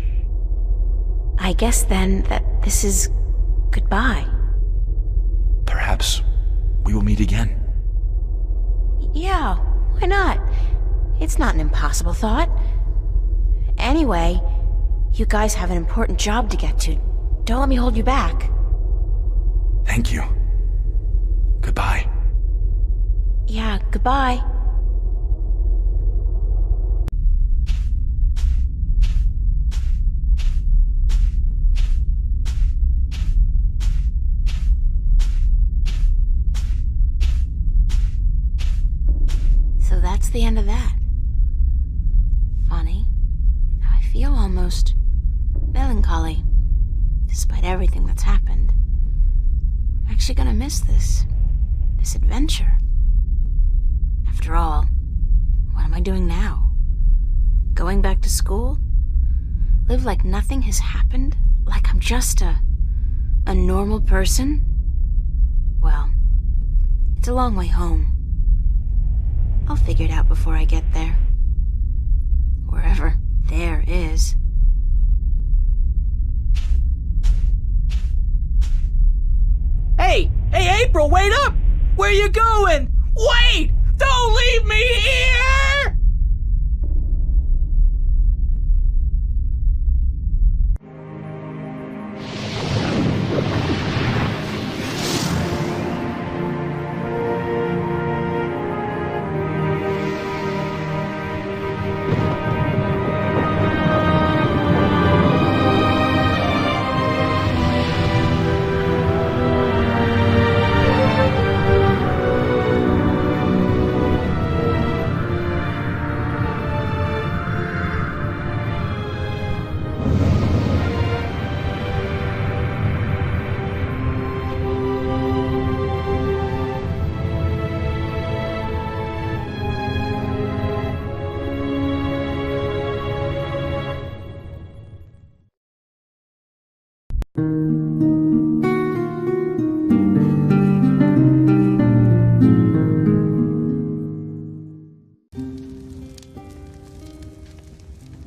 I guess then that this is goodbye. Perhaps we will meet again. Yeah, why not? It's not an impossible thought. Anyway, you guys have an important job to get to. Don't let me hold you back. Thank you. Goodbye. Yeah, goodbye. So that's the end of that. Funny. I feel almost melancholy, despite everything that's happened. I'm actually gonna miss this adventure. After all, what am I doing now? Going back to school? Live like nothing has happened? Like I'm just a normal person? Well, it's a long way home. I'll figure it out before I get there. Wherever there is. Hey, April, wait up! Where you going? Wait! Don't leave me here!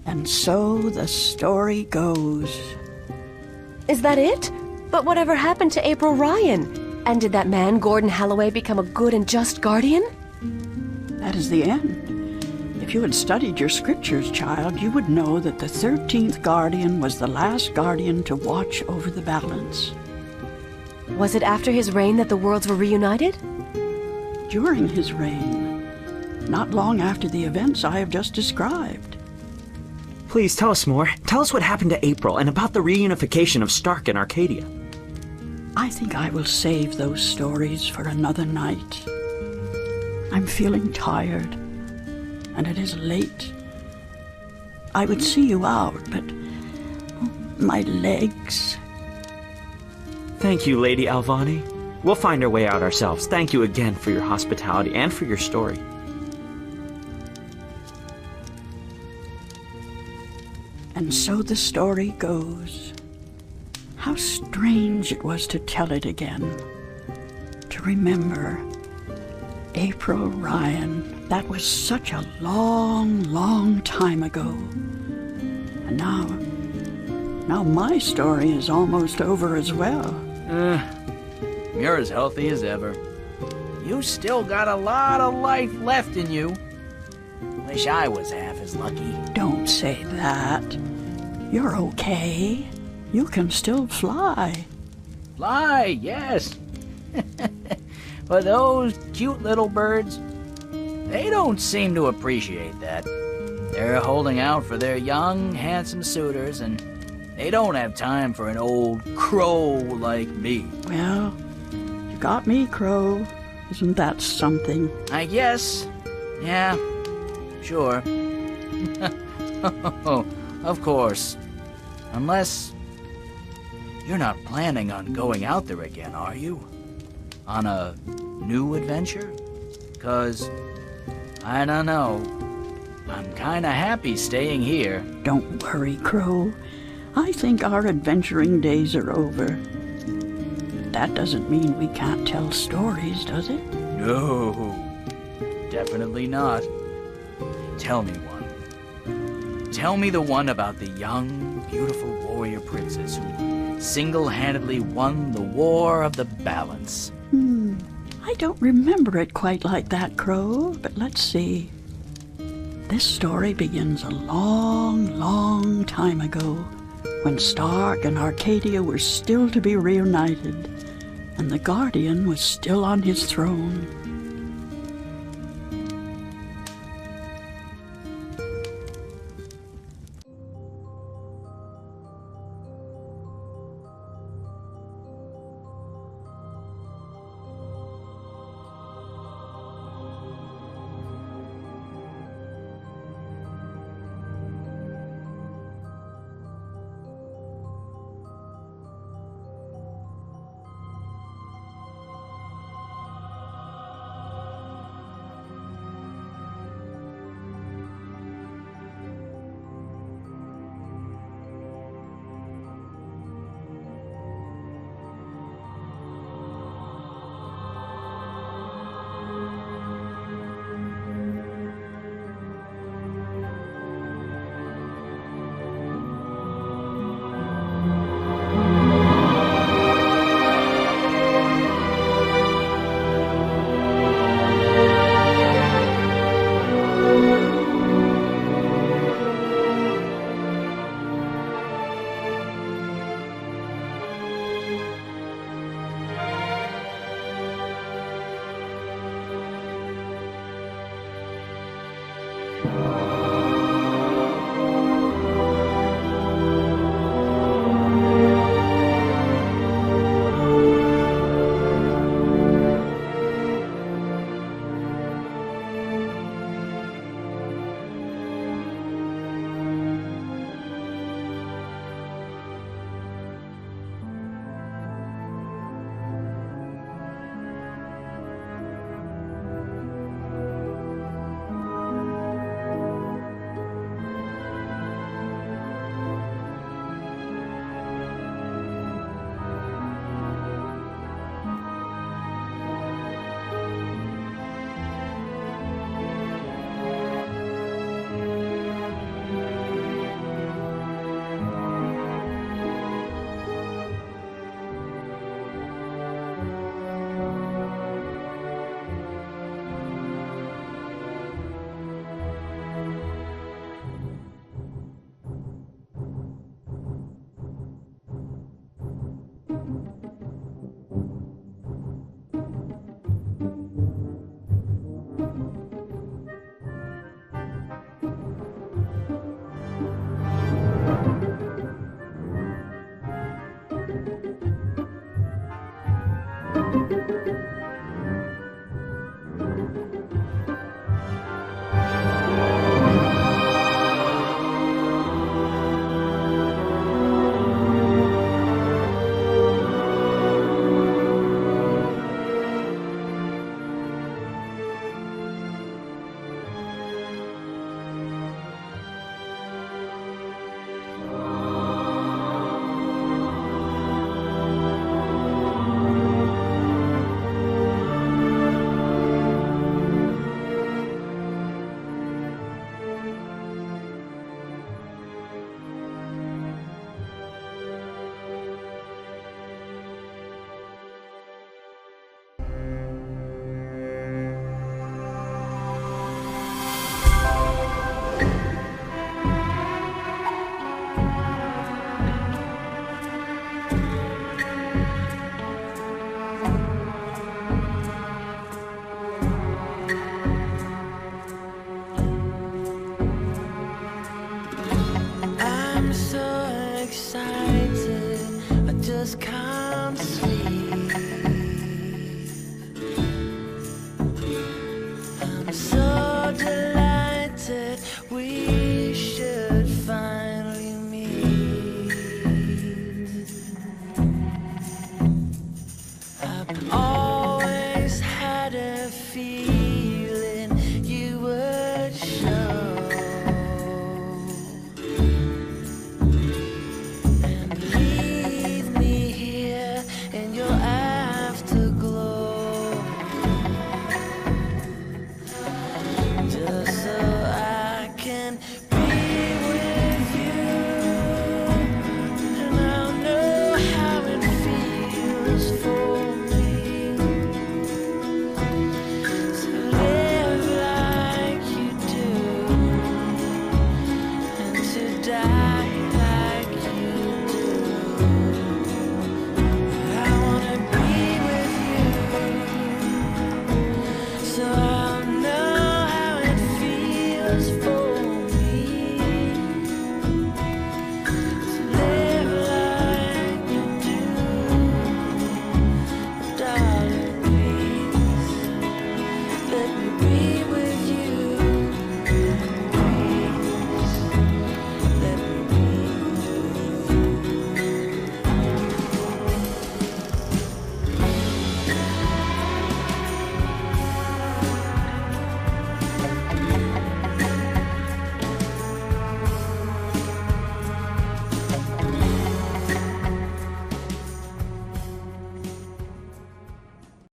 And so the story goes. Is that it? But whatever happened to April Ryan? And did that man, Gordon Holloway, become a good and just guardian? That is the end. If you had studied your scriptures, child, you would know that the 13th guardian was the last guardian to watch over the balance. Was it after his reign that the worlds were reunited? During his reign. Not long after the events I have just described. Please tell us more. Tell us what happened to April and about the reunification of Stark and Arcadia. I think I will save those stories for another night. I'm feeling tired, and it is late. I would see you out, but my legs. Thank you, Lady Alvani. We'll find our way out ourselves. Thank you again for your hospitality and for your story. And so the story goes. How strange it was to tell it again. To remember April Ryan. That was such a long, long time ago. And now my story is almost over as well. You're as healthy as ever. You still got a lot of life left in you. Wish I was half as lucky. Don't say that. You're okay. You can still fly. Fly, yes. But those cute little birds, They don't seem to appreciate that. They're holding out for their young, handsome suitors, and they don't have time for an old crow like me. Well, you got me, Crow. Isn't that something? I guess. Yeah, sure. Of course. Unless you're not planning on going out there again, are you? On a new adventure? 'Cause, I don't know. I'm kinda happy staying here. Don't worry, Crow. I think our adventuring days are over. That doesn't mean we can't tell stories, does it? No, definitely not. Tell me one. Tell me the one about the young, beautiful warrior princess who single-handedly won the War of the Balance. I don't remember it quite like that, Crow, but let's see. This story begins a long, long time ago, when Stark and Arcadia were still to be reunited, and the Guardian was still on his throne. sleep. I'm so delighted we should finally meet. I've always had a feeling you would show and leave me here in your afterglow, just so I can be with you, and I'll know how it feels for